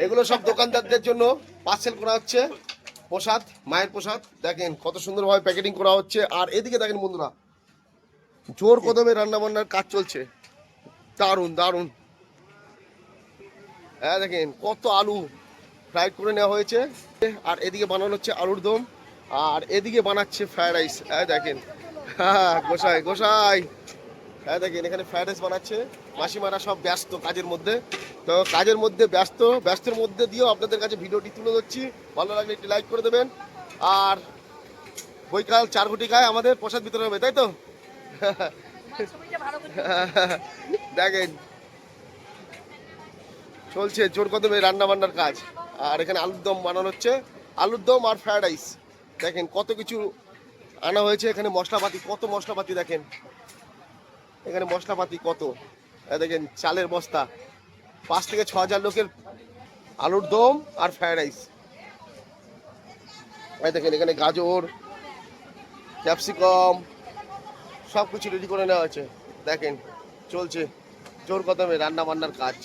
এগুলো সব দোকানদারদের জন্য পার্সেল করা হচ্ছে প্রসাদ, মায়ের প্রসাদ। দেখেন কত সুন্দরভাবে প্যাকেটিং করা হচ্ছে। আর এদিকে দেখেন বন্ধুরা, জোর কদমে রান্না বান্নার কাজ চলছে। দারুণ দারুণ। হ্যাঁ দেখেন কত আলু ফ্রাই করে নেওয়া হয়েছে। আর এদিকে বানানো হচ্ছে আলুর দম, আর এদিকে বানাচ্ছে ফ্রাইড রাইস। হ্যাঁ দেখেন, হ্যাঁ গোসাই গোসাই। হ্যাঁ দেখেন এখানে ফ্রাইড রাইস বানাচ্ছে। মাসিমারা সব ব্যস্ত কাজের মধ্যে, তো কাজের মধ্যে ব্যস্তের মধ্যে দিয়েও আপনাদের কাছে ভিডিওটি তুলে ধরছি। ভালো লাগলে একটি লাইক করে দেবেন। আর বৈকাল 4 ঘটিকায় আমাদের প্রসাদ বিতরণ হবে, তাই তো? দেখেন চলছে জোর কদমে রান্না বান্নার কাজ। আর এখানে আলুর দম বানানো হচ্ছে, আলুর দম আর ফ্রাইড রাইস। দেখেন কত কিছু আনা হয়েছে এখানে, মশলাপাতি কত মশলাপাতি দেখেন এখানে, মশলাপাতি কত। দেখেন চালের বস্তা, 5 থেকে 6 হাজার লোকের আলুর দম আর ফ্রাইড রাইস। দেখেন এখানে গাজর, ক্যাপসিকাম সব কিছু রেডি করে নেওয়া হয়েছে। দেখেন চলছে জোর কদমে রান্না বান্নার কাজ।